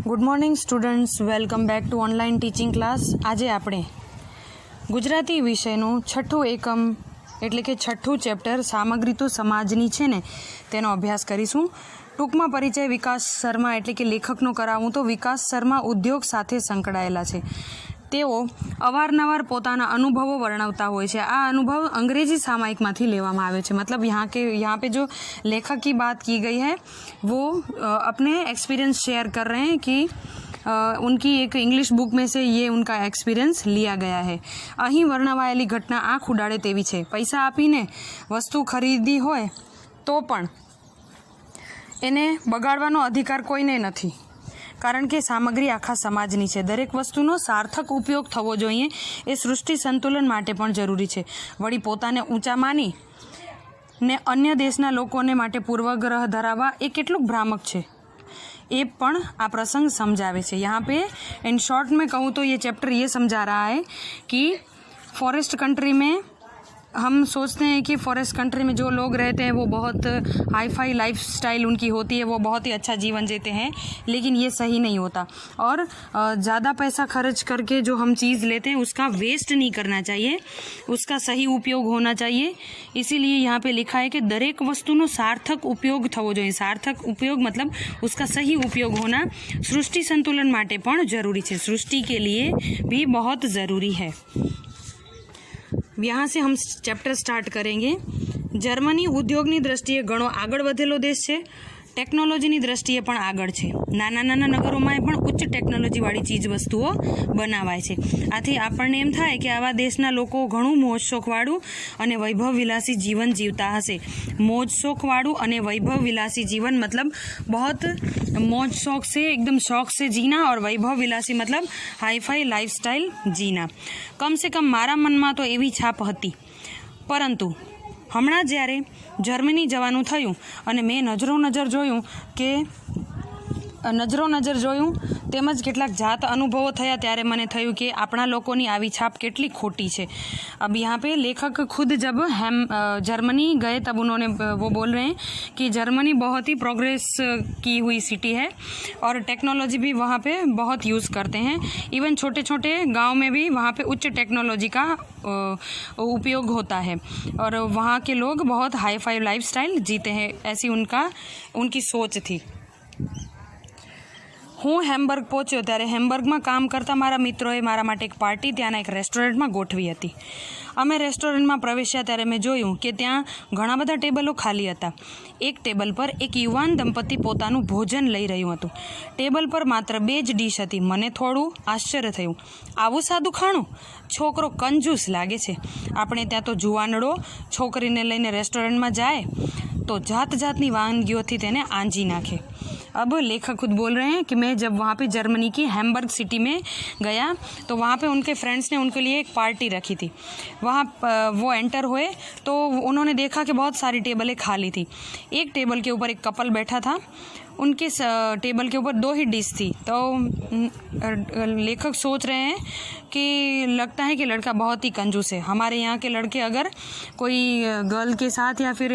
Good morning students, welcome back to online teaching class. આજે આપણે ગુજરાતી વિષયનું છઠ્ઠું એકમ એટલે કે છઠ્ઠું ચેપ્ટર સામગ્રી તો સમાજની છે ને તેનો અભ્યાસ કરીશું. ટૂંકમાં પરિચય વિકાસ શર્મા એટલે કે લેખકનો કરાવું તો વિકાસ શર્મા ઉદ્યોગ સાથે સંકળાયેલા છે. તેઓ અવારનવાર પોતાના અનુભવો વર્ણવતા હોય છે. આ અનુભવ અંગ્રેજી સામાયિકમાંથી લેવામાં આવે છે. मतलब यहाँ पे जो लेखक की बात की गई है वो अपने एक्सपीरियंस शेयर कर रहे हैं कि उनकी एक इंग्लिश बुक में से ये उनका एक्सपीरियंस लिया गया है. અહીં વર્ણવાયેલી ઘટના આંખ ઉડાડે તેવી છે. પૈસા આપીને વસ્તુ ખરીદી હોય તો પણ એને બગાડવાનો અધિકાર કોઈને નથી, કારણ કે સામગ્રી આખા સમાજની છે. દરેક વસ્તુનો સાર્થક ઉપયોગ થવો જોઈએ એ સૃષ્ટિ સંતુલન માટે પણ જરૂરી છે. વળી પોતાને ઊંચા માની ને અન્ય દેશના લોકોને માટે પૂર્વગ્રહ ધરાવવા એ કેટલું ભ્રામક છે ये पण आ प्रसंग समझावे छे. यहाँ पे इन शॉर्ट में कहूँ तो ये चैप्टर ये समझा रहा है कि फॉरेस्ट कंट्री में हम सोचते हैं कि फॉरेस्ट कंट्री में जो लोग रहते हैं वो बहुत हाई फाई लाइफ स्टाइल उनकी होती है, वो बहुत ही अच्छा जीवन जीते हैं, लेकिन ये सही नहीं होता. और ज़्यादा पैसा खर्च करके जो हम चीज़ लेते हैं उसका वेस्ट नहीं करना चाहिए, उसका सही उपयोग होना चाहिए. इसीलिए यहाँ पे लिखा है कि दरेक वस्तुनो सार्थक उपयोग थवो जोईए. सार्थक उपयोग मतलब उसका सही उपयोग होना सृष्टि संतुलन माटे पण जरूरी है. सृष्टि के लिए भी बहुत ज़रूरी है. यहाँ से हम चैप्टर स्टार्ट करेंगे. जर्मनी उद्योगनी दृष्टिए घणो आगळ वधेलो देश है. टेक्नोलॉजीनी दृष्टिए पण आगळ छे. नाना नाना नगरोमां पण उच्च टेक्नोलॉजीवाળી चीज वस्तुओ बनावाय छे. आथी आपणने एम थाय के आवा देशना लोको घणुं मोज शोखवाळुं अने वैभव विलासी जीवन जीवता हशे. मोज शोखवाळुं अने वैभव विलासी जीवन मतलब बहुत मौज शौक से, एकदम शौक से जीना, और वैभव विलासी मतलब हाई फाई लाइफस्टाइल जीना. कम से कम मारा मनमा तो एवी छाप हती. परंतु હમણાં જ્યારે જર્મની જવાનું થયું અને મેં નજર જોયું તેમજ કેટલાક જાત અનુભવો થયા ત્યારે મને થયું કે આપણા લોકોની આવી છાપ કેટલી ખોટી છે. अब यहाँ पे लेखक खुद जब हम जर्मनी गए तब उन्होंने वो बोल रहे हैं कि जर्मनी बहुत ही प्रोग्रेस की हुई सिटी है और टेक्नोलॉजी भी वहाँ पे बहुत यूज़ करते हैं. इवन छोटे छोटे गांव में भी वहाँ पे उच्च टेक्नोलॉजी का उपयोग होता है और वहाँ के लोग बहुत हाई फाई लाइफस्टाइल जीते हैं. ऐसी उनकी सोच थी. હું હેમ્બર્ગ પહોંચ્યો ત્યારે હેમ્બર્ગમાં કામ કરતા મારા મિત્રોએ મારા માટે એક પાર્ટી ત્યાંના એક રેસ્ટોરન્ટમાં ગોઠવી હતી. અમે રેસ્ટોરન્ટમાં પ્રવેશ્યા ત્યારે મેં જોયું કે ત્યાં ઘણા બધા ટેબલો ખાલી હતા. એક ટેબલ પર એક યુવાન દંપતી પોતાનું ભોજન લઈ રહ્યું હતું. ટેબલ પર માત્ર 2 જ ડીશ હતી. મને થોડું આશ્ચર્ય થયું. આવું સાદું ખાણું? છોકરો કંજૂસ લાગે છે. આપણે ત્યાં તો જુવાનડો છોકરીને લઈને રેસ્ટોરન્ટમાં જાય તો જાત જાતની વાનગીઓથી તેને આંજી નાખે. अब लेखक खुद बोल रहे हैं कि मैं जब वहाँ पे जर्मनी की हैम्बर्ग सिटी में गया तो वहाँ पे उनके फ्रेंड्स ने उनके लिए एक पार्टी रखी थी. वहाँ वो एंटर हुए तो उन्होंने देखा कि बहुत सारी टेबलें खाली थी. एक टेबल के ऊपर एक कपल बैठा था. उनके टेबल के ऊपर 2 ही डिश थी. तो लेखक सोच रहे हैं कि लगता है कि लड़का बहुत ही कंजूस है. हमारे यहाँ के लड़के अगर कोई गर्ल के साथ या फिर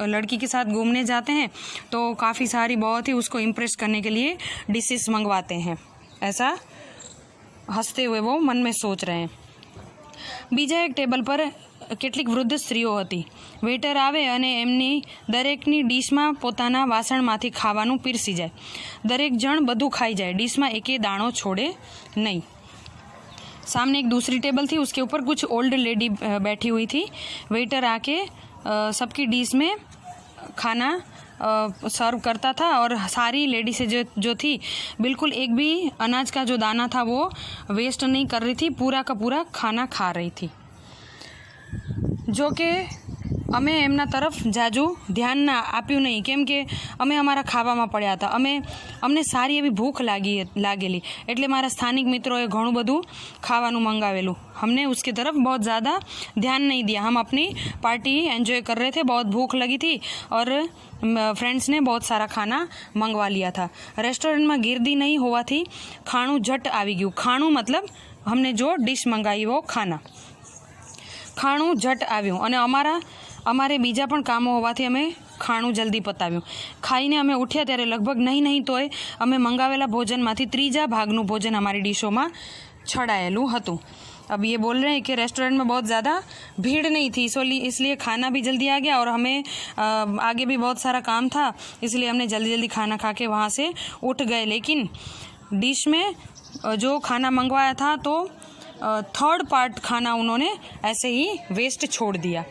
लड़की के साथ घूमने जाते हैं तो काफ़ी सारी बहुत ही उसको इम्प्रेस करने के लिए डिशेस मंगवाते हैं. ऐसा हंसते हुए वो मन में सोच रहे हैं. बीजा एक टेबल पर કેટલીક વૃદ્ધ સ્ત્રીઓ હતી. વેટર આવે અને એમની દરેકની ડીશમાં પોતાના વાસણમાંથી ખાવાનું પીરસી જાય. દરેક જણ બધું ખાઈ જાય, ડીશમાં એકે દાણો છોડે નહીં. सामने एक दूसरी टेबल थी, उसके ऊपर कुछ ओल्ड लेडी बैठी हुई थी. वेटर आके सबकी डिश में खाना सर्व करता था और सारी लेडी से जो थी बिल्कुल एक भी अनाज का जो दाना था वो वेस्ट नहीं कर रही थी. पूरा का पूरा खाना खा रही थी. जो કે અમે એમના તરફ જાજુ ધ્યાન ના આપ્યું નહીં, કેમ કે અમે અમારા ખાવામાં પડ્યા હતા. અમને સારી એવી ભૂખ लागेली એટલે મારા સ્થાનિક મિત્રોએ ઘણું બધું ખાવાનું મંગાવેલું. हमने उसकी तरफ बहुत ज़्यादा ध्यान नहीं दिया. हम अपनी पार्टी एंजॉय कर रहे थे. बहुत भूख लगी थी और फ्रेंड्स ने बहुत सारा खाना मंगवा लिया था. रेस्टोरेंट में गिरदी नहीं होवाथी खाणું झट આવી ગયું. खाणું मतलब हमने जो डिश मंगाई वो खाना. ખાણું ઝટ આવ્યું અને અમારે બીજા પણ કામો હોવાથી અમે ખાણું જલ્દી પતાવ્યું. ખાઈને અમે ઉઠ્યા ત્યારે લગભગ નહીં તોય અમે મંગાવેલા ભોજનમાંથી ત્રીજા ભાગનું ભોજન हमारी डिशों में छड़ाયેલું હતું. अब ये बोल रहे हैं कि रेस्टोरेंट में बहुत ज़्यादा भीड़ नहीं थी, इसलिए खाना भी जल्दी आ गया और हमें आगे भी बहुत सारा काम था, इसलिए हमने जल्दी खाना खा के वहाँ से उठ गए. लेकिन डिश में जो खाना मंगवाया था तो थर्ड पार्ट खाना उन्होंने ऐसे ही वेस्ट छोड़ दिया.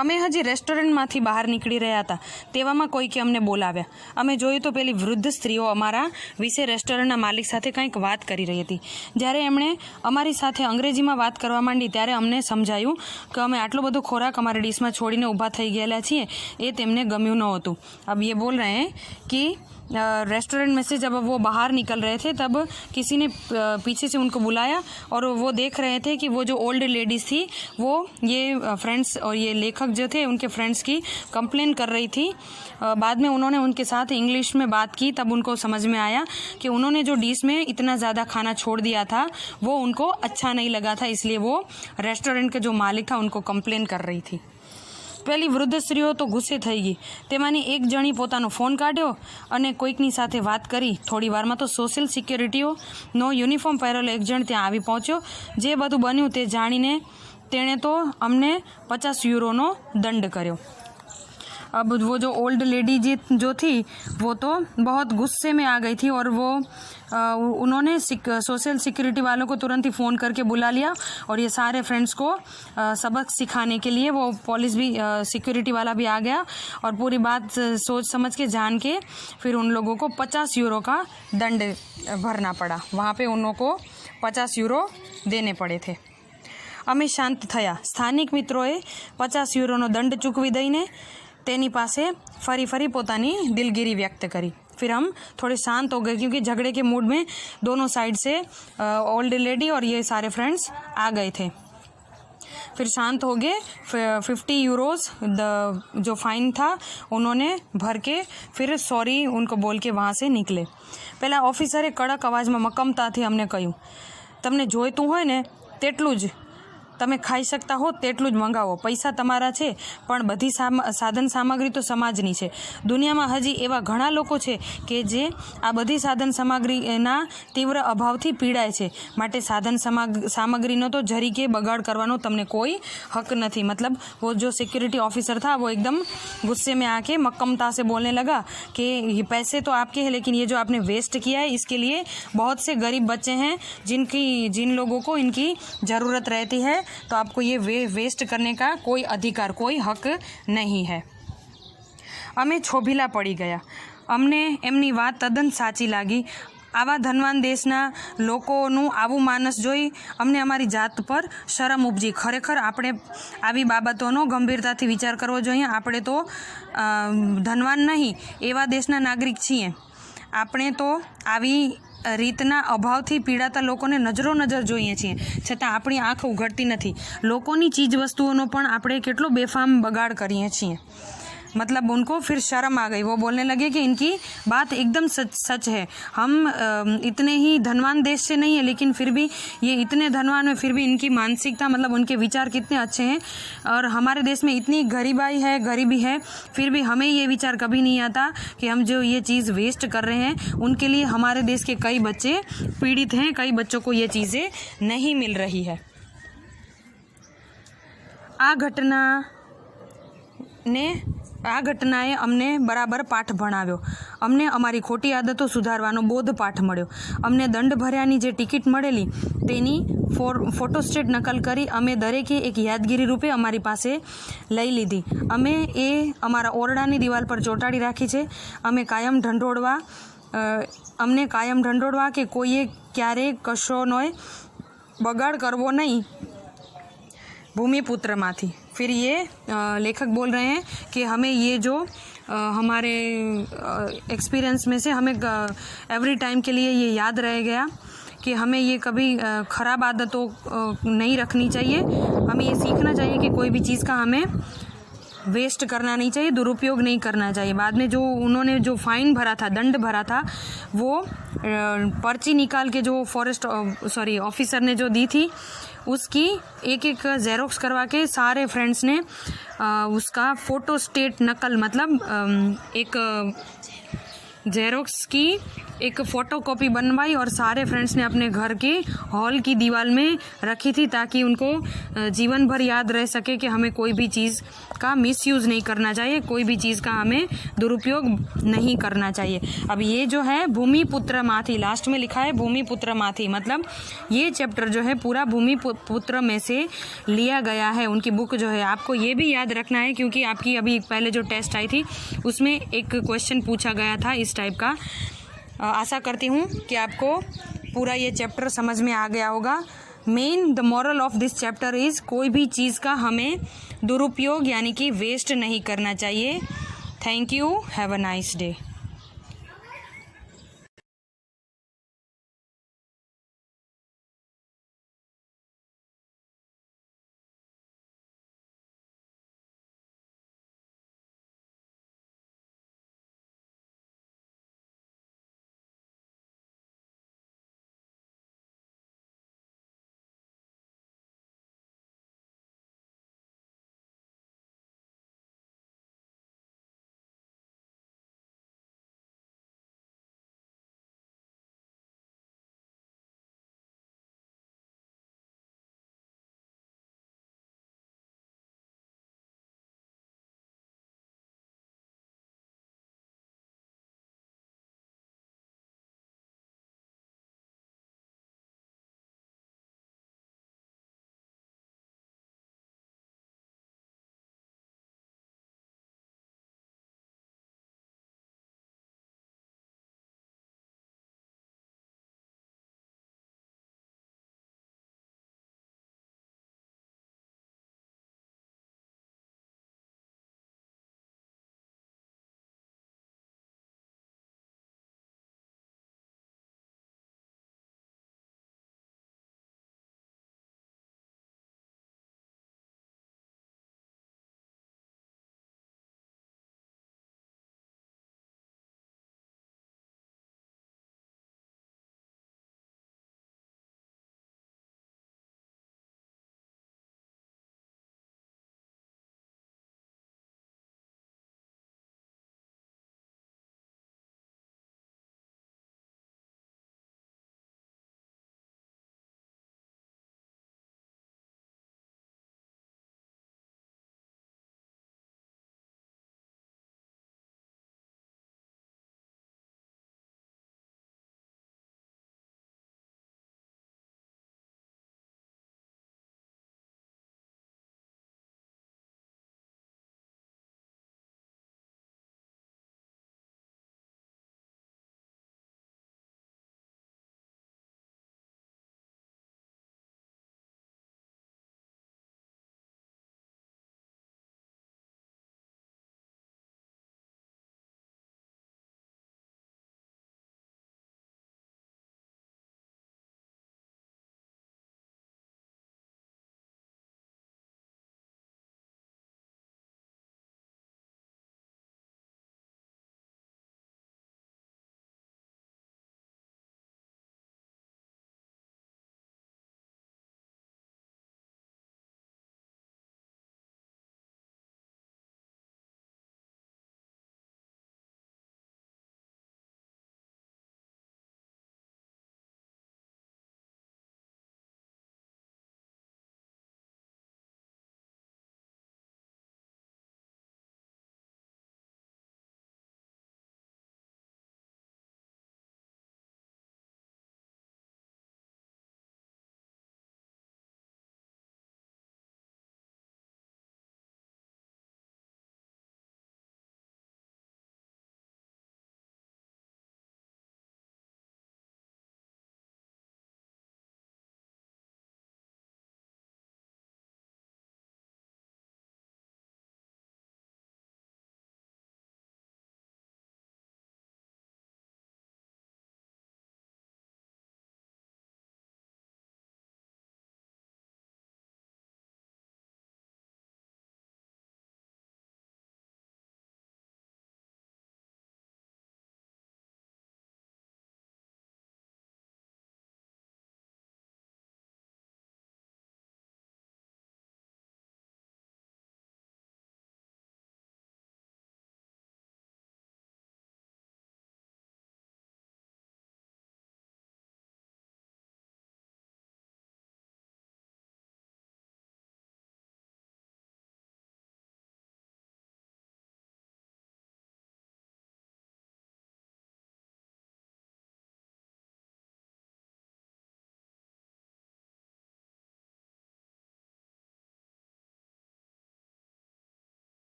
અમે હજી રેસ્ટોરન્ટમાંથી બહાર નીકળી રહ્યા હતા તેવામાં કોઈકે અમને બોલાવ્યા. અમે જોયું તો પેલી વૃદ્ધ સ્ત્રીઓ અમારા વિશે રેસ્ટોરન્ટના માલિક સાથે કંઈક વાત કરી રહી હતી. જ્યારે એમણે અમારી સાથે અંગ્રેજીમાં વાત કરવા માંડી ત્યારે અમને સમજાયું કે અમે આટલો બધો ખોરાક અમારી ડીશમાં છોડીને ઊભા થઈ ગયેલા છીએ એ તેમને ગમ્યું નહોતું. अब ये बोल रहे हैं कि रेस्टोरेंट में से जब वो बाहर निकल रहे थे तब किसी ने पीछे से उनको बुलाया और वो देख रहे थे कि वो जो ओल्ड लेडीज़ थी वो ये फ्रेंड्स और ये लेखक जो थे उनके फ्रेंड्स की कंप्लेन कर रही थी. बाद में उन्होंने उनके साथ इंग्लिश में बात की, तब उनको समझ में आया कि उन्होंने जो डिश में इतना ज़्यादा खाना छोड़ दिया था वो उनको अच्छा नहीं लगा था, इसलिए वो रेस्टोरेंट के जो मालिक था उनको कंप्लेन कर रही थी. પેલી વૃદ્ધ સ્ત્રીઓ તો ગુસ્સે થઈ ગઈ. તેમાંની એક જણી પોતાનો ફોન કાઢ્યો અને કોઈકની સાથે વાત કરી. થોડી વારમાં તો સોશિયલ સિક્યોરિટીઓનો યુનિફોર્મ પહેરેલો એક જણ ત્યાં આવી પહોંચ્યો. જે બધું બન્યું તે જાણીને તેણે તો અમને 50 યુરોનો દંડ કર્યો. अब वो जो ओल्ड लेडी जी जो थी वो तो बहुत गुस्से में आ गई थी और वो उन्होंने सोशल सिक्योरिटी वालों को तुरंत ही फ़ोन करके बुला लिया और ये सारे फ्रेंड्स को सबक सिखाने के लिए वो पुलिस भी सिक्योरिटी वाला भी आ गया और पूरी बात सोच समझ के जान के फिर उन लोगों को 50 यूरो का दंड भरना पड़ा. वहाँ पे उन लोगों को 50 यूरो देने पड़े थे. અમે શાંત થયા. સ્થાનિક મિત્રોએ 50 યુરોનો દંડ ચૂકવી દઈને तेनी पासे फरी पोतानी दिलगिरी व्यक्त करी. फिर हम थोड़े शांत हो गए क्योंकि झगड़े के मूड में दोनों साइड से ओल्ड लेडी और ये सारे फ्रेंड्स आ गए थे. फिर शांत हो गए. 50 यूरोज़ जो फाइन था उन्होंने भर के फिर सॉरी उनको बोल के वहाँ से निकले. पहला ऑफिसरे कड़क अवाज में मक्कमताथी अमने कह्युं, तमने जोईतुं होय ने तेटલું જ તમે ખાઈ શકતા હો તેટલું જ મંગાવો. પૈસા તમારા છે પણ બધી સાધન સામગ્રી તો સમાજની છે. દુનિયામાં હજી એવા ઘણા લોકો છે કે જે આ બધી સાધન સામગ્રીના તીવ્ર અભાવથી પીડાય છે. માટે સાધન સામગ્રીનો તો જરીકે બગાડ કરવાનો તમને કોઈ હક નથી. मतलब वो जो सिक्योरिटी ऑफिसर था वो एकदम गुस्से में आके मक्कमता से बोलने लगा कि ये पैसे तो आपके हैं लेकिन ये जो आपने वेस्ट किया है इसके लिए बहुत से गरीब बच्चे हैं जिन लोगों को इनकी ज़रूरत रहती है, तो आपको ये वेस्ट करने का कोई अधिकार कोई हक नहीं है. અમે છોભીલા પડી ગયા. અમને એમની વાત તદ્દન સાચી લાગી. આવા ધનવાન દેશના લોકોનું આવું માનસ જોઈ અમને અમારી જાત પર શરમ ઉપજી. ખરેખર આપણે આવી બાબતોનો ગંભીરતાથી વિચાર કરવો જોઈએ. આપણે તો ધનવાન નહીં એવા દેશના નાગરિક છીએ. આપણે તો આવી રીતના અભાવથી પીડાતા લોકોને નજર જોઈએ છીએ છતાં આપણી આંખ ઉઘડતી નથી. લોકોની ચીજ વસ્તુઓનો પણ આપણે કેટલો બેફામ બગાડ કરીએ છીએ. मतलब उनको फिर शर्म आ गई. वो बोलने लगे कि इनकी बात एकदम सच है. हम इतने ही धनवान देश से नहीं है लेकिन फिर भी ये इतने धनवान है फिर भी इनकी मानसिकता मतलब उनके विचार कितने अच्छे हैं और हमारे देश में इतनी गरीबी है फिर भी हमें ये विचार कभी नहीं आता कि हम जो ये चीज़ वेस्ट कर रहे हैं उनके लिए हमारे देश के कई बच्चे पीड़ित हैं, कई बच्चों को ये चीज़ें नहीं मिल रही है. આ ઘટનાએ અમને બરાબર પાઠ ભણાવ્યો. અમને અમારી ખોટી આદતો સુધારવાનો બોધ પાઠ મળ્યો. અમને દંડ ભર્યાની જે ટિકિટ મળેલી તેની ફોટોસ્ટેટ નકલ કરી અમે દરેકે એક યાદગીરી રૂપે અમારી પાસે લઈ લીધી. અમે એ અમારા ઓરડાની દિવાલ પર ચોંટાડી રાખી છે. અમને કાયમ ઢંઢોળવા કે કોઈએ ક્યારેય કશોનો બગાડ કરવો નહીં भूमिपुत्रमाथी. फिर ये लेखक बोल रहे हैं कि हमें ये जो हमारे एक्सपीरियंस में से हमें एवरी टाइम के लिए ये याद रह गया कि हमें ये कभी ख़राब आदतों नहीं रखनी चाहिए. हमें ये सीखना चाहिए कि कोई भी चीज़ का हमें वेस्ट करना नहीं चाहिए, दुरुपयोग नहीं करना चाहिए. बाद में जो उन्होंने जो फ़ाइन भरा था, दंड भरा था, वो पर्ची निकाल के जो ऑफिसर ने जो दी थी उसकी एक एक जेरोक्स करवा के सारे फ्रेंड्स ने उसका फ़ोटो स्टेट नकल, मतलब एक जेरोक्स की एक फ़ोटो कॉपी बनवाई और सारे फ्रेंड्स ने अपने घर के हॉल की दीवार में रखी थी, ताकि उनको जीवन भर याद रह सके कि हमें कोई भी चीज़ का मिसयूज़ नहीं करना चाहिए, कोई भी चीज़ का हमें दुरुपयोग नहीं करना चाहिए। अब ये जो है भूमिपुत्र माथी, लास्ट में लिखा है भूमिपुत्र माथी, मतलब ये चैप्टर जो है पूरा भूमिपुत्र में से लिया गया है, उनकी बुक जो है। आपको ये भी याद रखना है क्योंकि आपकी अभी पहले जो टेस्ट आई थी उसमें एक क्वेश्चन पूछा गया था इस टाइप का। आशा करती हूँ कि आपको पूरा ये चैप्टर समझ में आ गया होगा। The moral of this chapter is कोई भी चीज़ का हमें दुरुपयोग यानी कि वेस्ट नहीं करना चाहिए। Thank you, have a nice day.